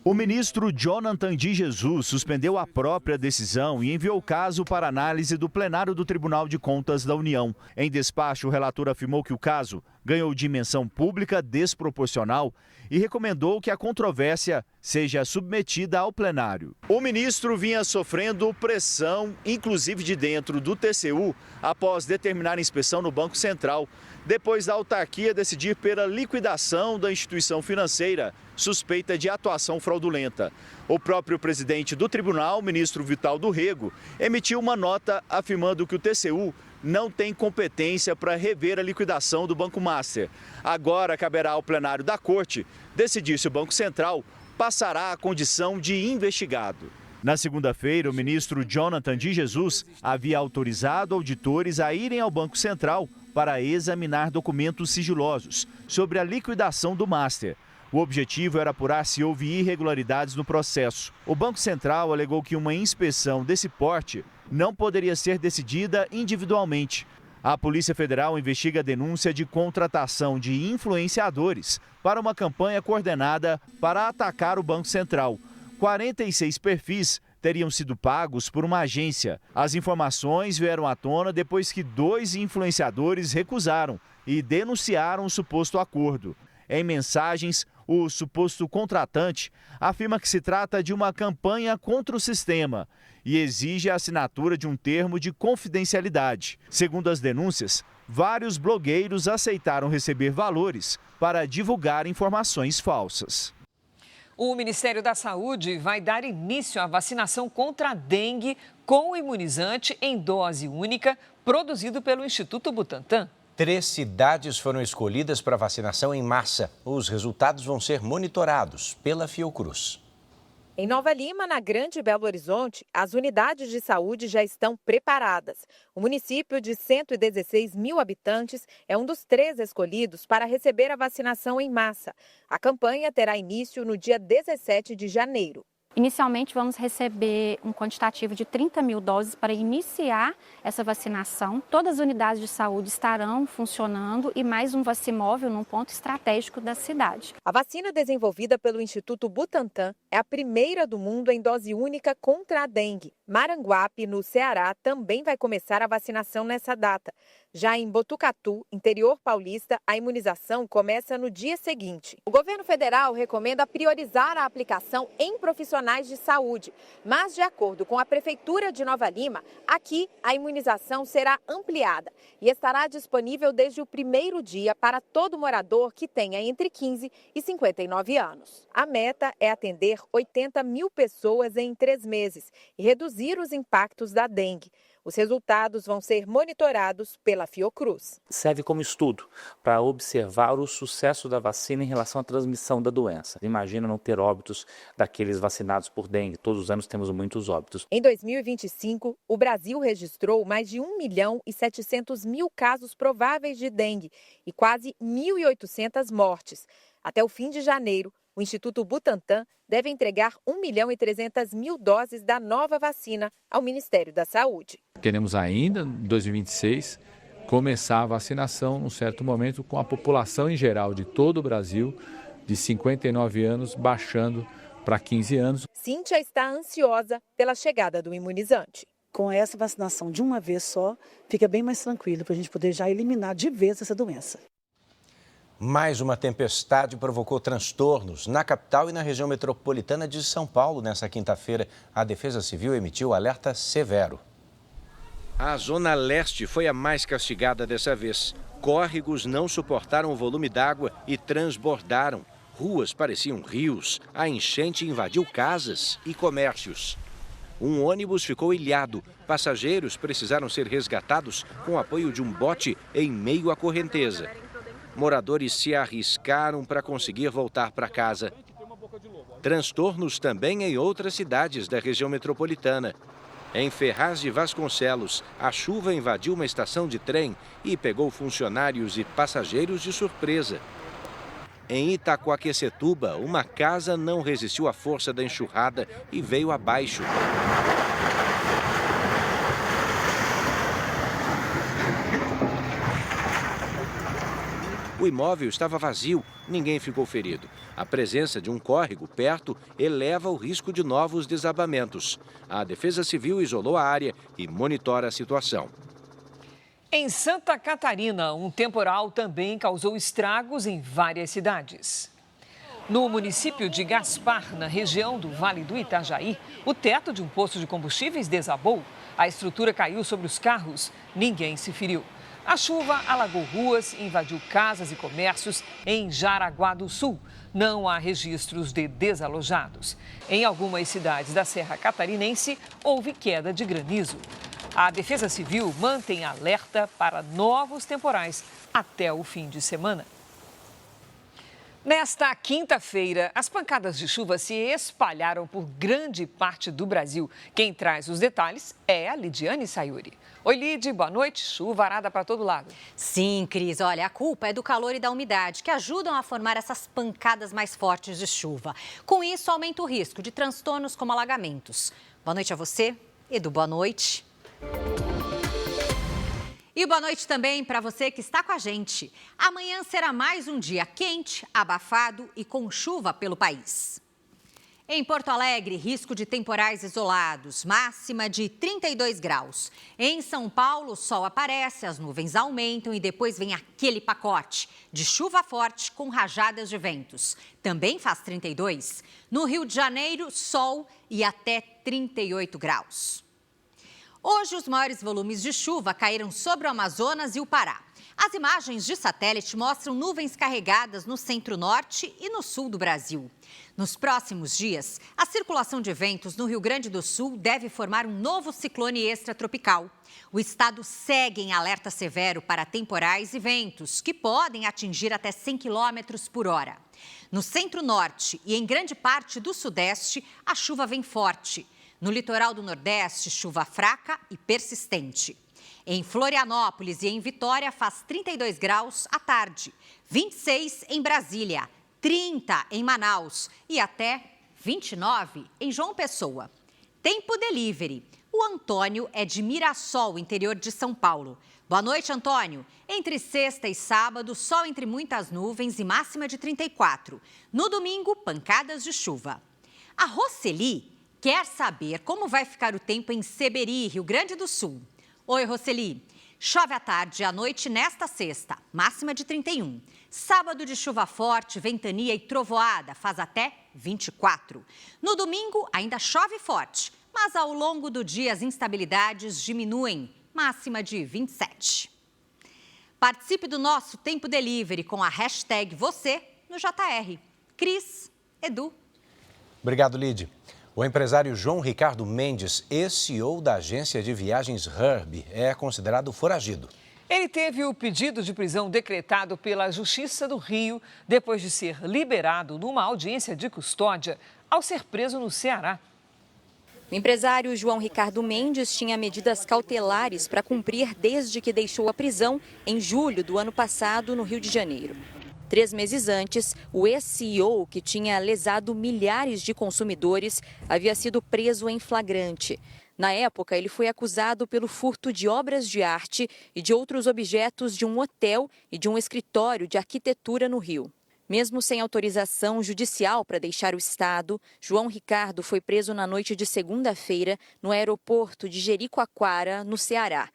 O ministro Jonathan de Jesus suspendeu a própria decisão e enviou o caso para análise do plenário do Tribunal de Contas da União. Em despacho, o relator afirmou que o caso ganhou dimensão pública desproporcional e recomendou que a controvérsia seja submetida ao plenário. O ministro vinha sofrendo pressão, inclusive de dentro do TCU, após determinar a inspeção no Banco Central, depois da autarquia decidir pela liquidação da instituição financeira suspeita de atuação fraudulenta. O próprio presidente do tribunal, ministro Vital do Rego, emitiu uma nota afirmando que o TCU não tem competência para rever a liquidação do Banco Master. Agora caberá ao plenário da Corte decidir se o Banco Central passará a condição de investigado. Na segunda-feira, o ministro Jonathan de Jesus havia autorizado auditores a irem ao Banco Central para examinar documentos sigilosos sobre a liquidação do Master. O objetivo era apurar se houve irregularidades no processo. O Banco Central alegou que uma inspeção desse porte não poderia ser decidida individualmente. A Polícia Federal investiga a denúncia de contratação de influenciadores para uma campanha coordenada para atacar o Banco Central. 46 perfis teriam sido pagos por uma agência. As informações vieram à tona depois que 2 influenciadores recusaram e denunciaram o suposto acordo. Em mensagens, o suposto contratante afirma que se trata de uma campanha contra o sistema e exige a assinatura de um termo de confidencialidade. Segundo as denúncias, vários blogueiros aceitaram receber valores para divulgar informações falsas. O Ministério da Saúde vai dar início à vacinação contra a dengue com o imunizante em dose única produzido pelo Instituto Butantan. 3 cidades foram escolhidas para vacinação em massa. Os resultados vão ser monitorados pela Fiocruz. Em Nova Lima, na Grande Belo Horizonte, as unidades de saúde já estão preparadas. O município de 116 mil habitantes é um dos 3 escolhidos para receber a vacinação em massa. A campanha terá início no dia 17 de janeiro. Inicialmente, vamos receber um quantitativo de 30 mil doses para iniciar essa vacinação. Todas as unidades de saúde estarão funcionando e mais um vacimóvel num ponto estratégico da cidade. A vacina desenvolvida pelo Instituto Butantan é a primeira do mundo em dose única contra a dengue. Maranguape, no Ceará, também vai começar a vacinação nessa data. Já em Botucatu, interior paulista, a imunização começa no dia seguinte. O governo federal recomenda priorizar a aplicação em profissionais de saúde. Mas, de acordo com a Prefeitura de Nova Lima, aqui a imunização será ampliada e estará disponível desde o primeiro dia para todo morador que tenha entre 15 e 59 anos. A meta é atender 80 mil pessoas em 3 meses e reduzir os impactos da dengue. Os resultados vão ser monitorados pela Fiocruz. Serve como estudo para observar o sucesso da vacina em relação à transmissão da doença. Imagina não ter óbitos daqueles vacinados por dengue. Todos os anos temos muitos óbitos. Em 2025, o Brasil registrou mais de 1.700.000 casos prováveis de dengue e quase 1.800 mortes. Até o fim de janeiro, o Instituto Butantan deve entregar 1.300.000 doses da nova vacina ao Ministério da Saúde. Queremos ainda, em 2026, começar a vacinação num certo momento com a população em geral de todo o Brasil, de 59 anos, baixando para 15 anos. Cíntia está ansiosa pela chegada do imunizante. Com essa vacinação de uma vez só, fica bem mais tranquilo para a gente poder já eliminar de vez essa doença. Mais uma tempestade provocou transtornos na capital e na região metropolitana de São Paulo. Nessa quinta-feira, a Defesa Civil emitiu alerta severo. A Zona Leste foi a mais castigada dessa vez. Córregos não suportaram o volume d'água e transbordaram. Ruas pareciam rios. A enchente invadiu casas e comércios. Um ônibus ficou ilhado. Passageiros precisaram ser resgatados com o apoio de um bote em meio à correnteza. Moradores se arriscaram para conseguir voltar para casa. Transtornos também em outras cidades da região metropolitana. Em Ferraz de Vasconcelos, a chuva invadiu uma estação de trem e pegou funcionários e passageiros de surpresa. Em Itaquaquecetuba, uma casa não resistiu à força da enxurrada e veio abaixo. O imóvel estava vazio, ninguém ficou ferido. A presença de um córrego perto eleva o risco de novos desabamentos. A Defesa Civil isolou a área e monitora a situação. Em Santa Catarina, um temporal também causou estragos em várias cidades. No município de Gaspar, na região do Vale do Itajaí, o teto de um posto de combustíveis desabou. A estrutura caiu sobre os carros, ninguém se feriu. A chuva alagou ruas e invadiu casas e comércios em Jaraguá do Sul. Não há registros de desalojados. Em algumas cidades da Serra Catarinense, houve queda de granizo. A Defesa Civil mantém alerta para novos temporais até o fim de semana. Nesta quinta-feira, as pancadas de chuva se espalharam por grande parte do Brasil. Quem traz os detalhes é a Lidiane Sayuri. Oi, Lid, boa noite. Chuvarada para todo lado. Sim, Cris. Olha, a culpa é do calor e da umidade, que ajudam a formar essas pancadas mais fortes de chuva. Com isso, aumenta o risco de transtornos como alagamentos. Boa noite a você. Edu, boa noite. E boa noite também para você que está com a gente. Amanhã será mais um dia quente, abafado e com chuva pelo país. Em Porto Alegre, risco de temporais isolados, máxima de 32 graus. Em São Paulo, o sol aparece, as nuvens aumentam e depois vem aquele pacote de chuva forte com rajadas de ventos. Também faz 32. No Rio de Janeiro, sol e até 38 graus. Hoje, os maiores volumes de chuva caíram sobre o Amazonas e o Pará. As imagens de satélite mostram nuvens carregadas no centro-norte e no sul do Brasil. Nos próximos dias, a circulação de ventos no Rio Grande do Sul deve formar um novo ciclone extratropical. O estado segue em alerta severo para temporais e ventos, que podem atingir até 100 km por hora. No centro-norte e em grande parte do sudeste, a chuva vem forte. No litoral do Nordeste, chuva fraca e persistente. Em Florianópolis e em Vitória, faz 32 graus à tarde, 26 em Brasília, 30 em Manaus e até 29 em João Pessoa. Tempo delivery. O Antônio é de Mirassol, interior de São Paulo. Boa noite, Antônio. Entre sexta e sábado, sol entre muitas nuvens e máxima de 34. No domingo, pancadas de chuva. A Roseli quer saber como vai ficar o tempo em Seberi, Rio Grande do Sul. Oi, Roseli. Chove à tarde e à noite nesta sexta, máxima de 31. Sábado de chuva forte, ventania e trovoada, faz até 24. No domingo, ainda chove forte, mas ao longo do dia as instabilidades diminuem, máxima de 27. Participe do nosso Tempo Delivery com a hashtag você no JR. Cris, Edu. Obrigado, Lid. O empresário João Ricardo Mendes, ex-CEO da agência de viagens Herb, é considerado foragido. Ele teve o pedido de prisão decretado pela Justiça do Rio depois de ser liberado numa audiência de custódia ao ser preso no Ceará. O empresário João Ricardo Mendes tinha medidas cautelares para cumprir desde que deixou a prisão em julho do ano passado no Rio de Janeiro. 3 meses antes, o ex-CEO, que tinha lesado milhares de consumidores, havia sido preso em flagrante. Na época, ele foi acusado pelo furto de obras de arte e de outros objetos de um hotel e de um escritório de arquitetura no Rio. Mesmo sem autorização judicial para deixar o estado, João Ricardo foi preso na noite de segunda-feira no aeroporto de Jericoacoara, no Ceará.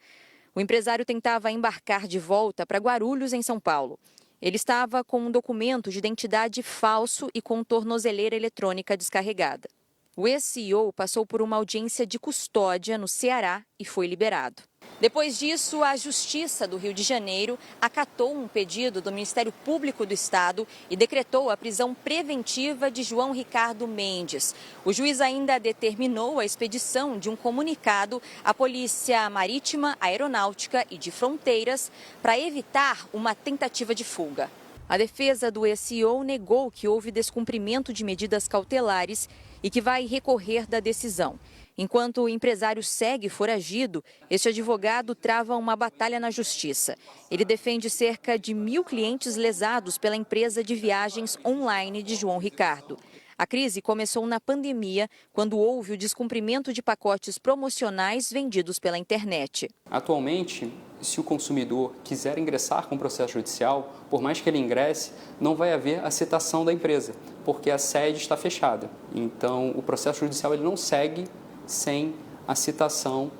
O empresário tentava embarcar de volta para Guarulhos, em São Paulo. Ele estava com um documento de identidade falso e com tornozeleira eletrônica descarregada. O ex-CEO passou por uma audiência de custódia no Ceará e foi liberado. Depois disso, a Justiça do Rio de Janeiro acatou um pedido do Ministério Público do Estado e decretou a prisão preventiva de João Ricardo Mendes. O juiz ainda determinou a expedição de um comunicado à Polícia Marítima, Aeronáutica e de Fronteiras para evitar uma tentativa de fuga. A defesa do ex-CEO negou que houve descumprimento de medidas cautelares e que vai recorrer da decisão. Enquanto o empresário segue foragido, este advogado trava uma batalha na justiça. Ele defende cerca de 1.000 clientes lesados pela empresa de viagens online de João Ricardo. A crise começou na pandemia, quando houve o descumprimento de pacotes promocionais vendidos pela internet. Atualmente, se o consumidor quiser ingressar com processo judicial, por mais que ele ingresse, não vai haver a citação da empresa, porque a sede está fechada. Então, o processo judicial ele não segue sem a citação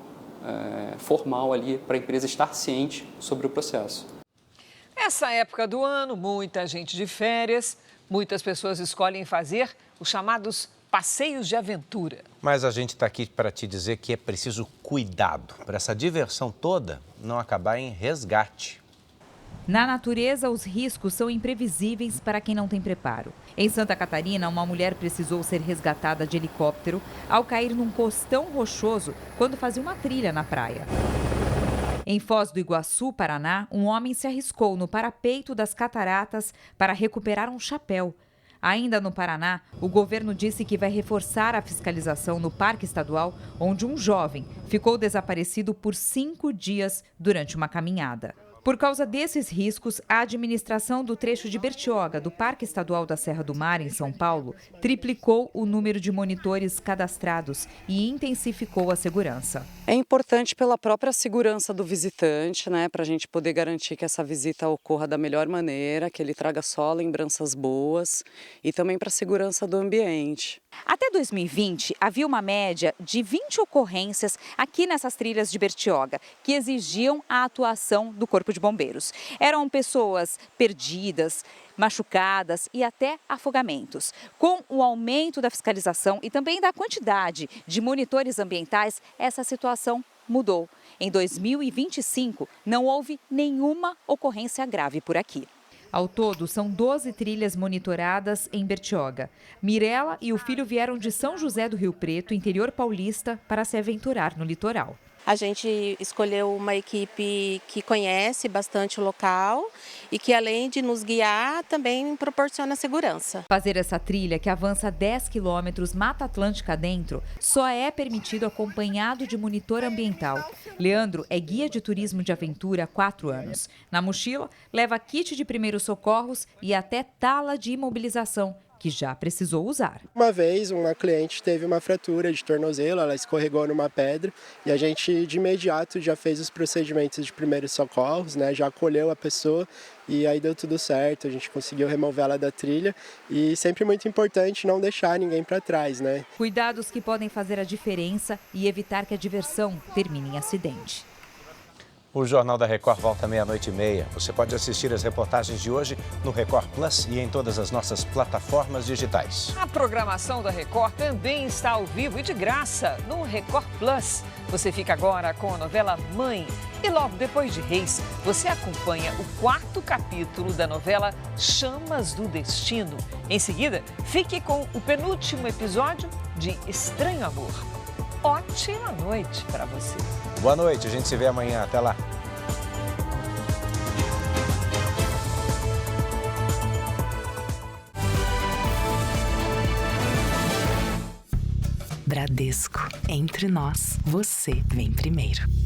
formal ali para a empresa estar ciente sobre o processo. Essa época do ano, muita gente de férias, muitas pessoas escolhem fazer os chamados passeios de aventura. Mas a gente está aqui para te dizer que é preciso cuidado para essa diversão toda não acabar em resgate. Na natureza, os riscos são imprevisíveis para quem não tem preparo. Em Santa Catarina, uma mulher precisou ser resgatada de helicóptero ao cair num costão rochoso quando fazia uma trilha na praia. Em Foz do Iguaçu, Paraná, um homem se arriscou no parapeito das cataratas para recuperar um chapéu. Ainda no Paraná, o governo disse que vai reforçar a fiscalização no Parque Estadual, onde um jovem ficou desaparecido por 5 dias durante uma caminhada. Por causa desses riscos, a administração do trecho de Bertioga, do Parque Estadual da Serra do Mar, em São Paulo, triplicou o número de monitores cadastrados e intensificou a segurança. É importante pela própria segurança do visitante, né, para a gente poder garantir que essa visita ocorra da melhor maneira, que ele traga só lembranças boas e também para a segurança do ambiente. Até 2020, havia uma média de 20 ocorrências aqui nessas trilhas de Bertioga, que exigiam a atuação do Corpo de Bombeiros. Eram pessoas perdidas, machucadas e até afogamentos. Com o aumento da fiscalização e também da quantidade de monitores ambientais, essa situação mudou. Em 2025, não houve nenhuma ocorrência grave por aqui. Ao todo, são 12 trilhas monitoradas em Bertioga. Mirela e o filho vieram de São José do Rio Preto, interior paulista, para se aventurar no litoral. A gente escolheu uma equipe que conhece bastante o local e que, além de nos guiar, também proporciona segurança. Fazer essa trilha, que avança 10 quilômetros Mata Atlântica dentro, só é permitido acompanhado de monitor ambiental. Leandro é guia de turismo de aventura há 4 anos. Na mochila, leva kit de primeiros socorros e até tala de imobilização, que já precisou usar. Uma vez, uma cliente teve uma fratura de tornozelo, ela escorregou numa pedra e a gente de imediato já fez os procedimentos de primeiros socorros, né? Já acolheu a pessoa e aí deu tudo certo, a gente conseguiu removê-la da trilha e sempre muito importante não deixar ninguém para trás, né? Cuidados que podem fazer a diferença e evitar que a diversão termine em acidente. O Jornal da Record volta 00:30. Você pode assistir as reportagens de hoje no Record Plus e em todas as nossas plataformas digitais. A programação da Record também está ao vivo e de graça no Record Plus. Você fica agora com a novela Mãe. E logo depois de Reis, você acompanha o 4º capítulo da novela Chamas do Destino. Em seguida, fique com o penúltimo episódio de Estranho Amor. Ótima noite para você. Boa noite, a gente se vê amanhã. Até lá. Bradesco. Entre nós, você vem primeiro.